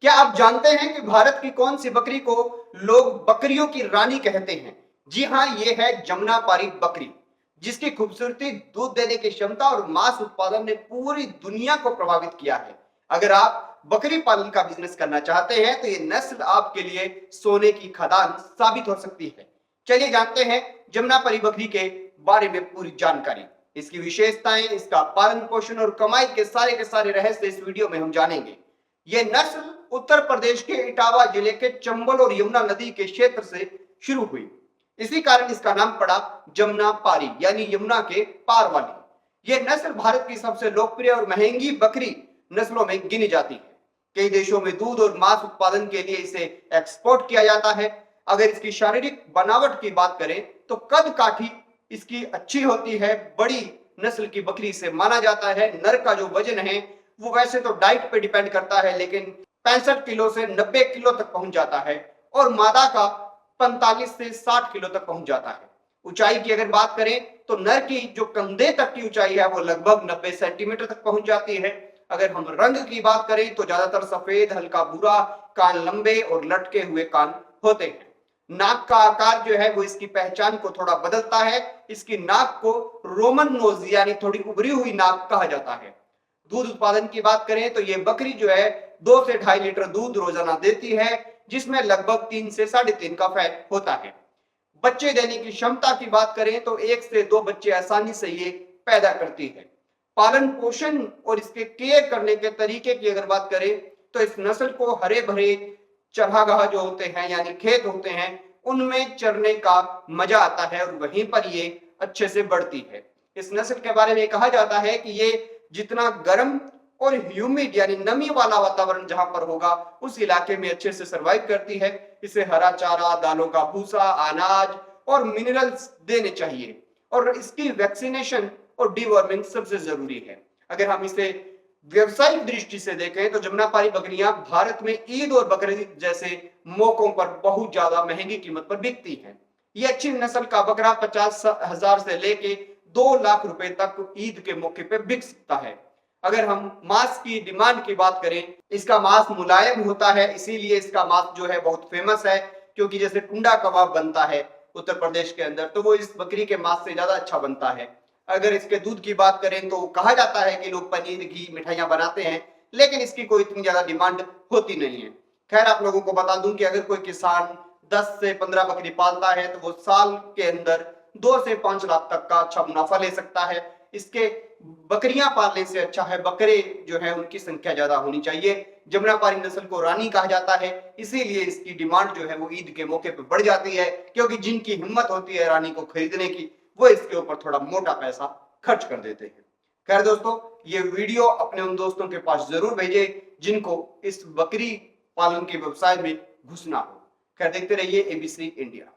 क्या आप जानते हैं कि भारत की कौन सी बकरी को लोग बकरियों की रानी कहते हैं? जी हाँ, ये है जमुनापारी बकरी, जिसकी खूबसूरती, दूध देने की क्षमता और मांस उत्पादन ने पूरी दुनिया को प्रभावित किया है। अगर आप बकरी पालन का बिजनेस करना चाहते हैं तो ये नस्ल आपके लिए सोने की खदान साबित हो सकती है। चलिए जानते हैं जमुनापारी बकरी के बारे में पूरी जानकारी, इसकी विशेषताएं, इसका पालन पोषण और कमाई के सारे रहस्य इस वीडियो में हम जानेंगे। ये नस्ल उत्तर प्रदेश के इटावा जिले के चंबल और यमुना नदी के क्षेत्र से शुरू हुई। इसी कारण इसका नाम पड़ा जमुना पारी, यानी यमुना के पार वाली। यह नस्ल भारत की सबसे लोकप्रिय और महंगी बकरी नस्लों में गिनी जाती है। कई देशों में दूध और मांस उत्पादन के लिए इसे एक्सपोर्ट किया जाता है। अगर इसकी शारीरिक बनावट की बात करें तो कद काठी इसकी अच्छी होती है। बड़ी नस्ल की बकरी से माना जाता है। नर का जो वजन है वो वैसे तो डाइट पे डिपेंड करता है, लेकिन 65 किलो से 90 किलो तक पहुंच जाता है और मादा का 45 से 60 किलो तक पहुंच जाता है। ऊंचाई की अगर बात करें तो नर की जो कंधे तक की ऊंचाई है वो लगभग 90 सेंटीमीटर तक पहुंच जाती है। अगर हम रंग की बात करें तो ज्यादातर सफेद, हल्का भूरा, कान लंबे और लटके हुए कान होते हैं। नाक का आकार जो है वो इसकी पहचान को थोड़ा बदलता है। इसकी नाक को रोमन नोज यानी थोड़ी उभरी हुई नाक कहा जाता है। दूध उत्पादन की बात करें तो ये बकरी जो है 2 से 2.5 लीटर दूध रोजाना देती है, जिसमें लगभग 3 से 3.5 का फैट होता है। बच्चे देने की क्षमता की बात करें तो 1 से 2 बच्चे आसानी से ये पैदा करती है। पालन पोषण और इसके केयर करने के तरीके की अगर बात करें तो इस नस्ल को हरे भरे चरागाह जो होते हैं यानी खेत होते हैं उनमें चरने का मजा आता है और वहीं पर ये अच्छे से बढ़ती है। इस नस्ल के बारे में कहा जाता है कि ये जितना गर्म और ह्यूमिड यानी नमी वाला वातावरण जहां पर होगा उस इलाके में अच्छे से सरवाइव करती है। इसे हरा चारा, दालों का भूसा, अनाज और मिनरल्स देने चाहिए और इसकी वैक्सीनेशन और डीवर्मिंग सबसे जरूरी है। अगर हम इसे व्यवसायिक दृष्टि से देखें तो जमुनापारी बकरियां भारत में ईद और बकरीद जैसे मौकों पर बहुत ज्यादा महंगी कीमत पर बिकती हैं। ये अच्छी नस्ल का बकरा 50,000 से लेके 2 लाख रुपए तक ईद के मौके पे बिक सकता है। अगर हम मांस की डिमांड की बात करें, इसका मांस मुलायम होता है, इसीलिए इसका मांस जो है बहुत फेमस है। क्योंकि जैसे टुंडा कबाब बनता है उत्तर प्रदेश के अंदर तो वो इस बकरी के मांस से ज्यादा अच्छा बनता है। अगर इसके दूध की बात करें तो कहा जाता है कि लोग पनीर, घी, मिठाइयां बनाते हैं, लेकिन इसकी कोई इतनी ज्यादा डिमांड होती नहीं है। खैर, आप लोगों को बता दूं कि अगर कोई किसान 10 से 15 बकरी पालता है तो वो साल के अंदर 2 से 5 लाख तक का अच्छा मुनाफा ले सकता है। इसके बकरियां पालने से अच्छा है बकरे जो है उनकी संख्या ज्यादा होनी चाहिए। जमुनापारी नस्ल को रानी कहा जाता है, इसीलिए इसकी डिमांड जो है वो ईद के मौके पर बढ़ जाती है, क्योंकि जिनकी हिम्मत होती है रानी को खरीदने की वो इसके ऊपर थोड़ा मोटा पैसा खर्च कर देते हैं। खैर दोस्तों, ये वीडियो अपने उन दोस्तों के पास जरूर भेजे जिनको इस बकरी पालन के व्यवसाय में घुसना हो। खैर, देखते रहिए एबीसी इंडिया।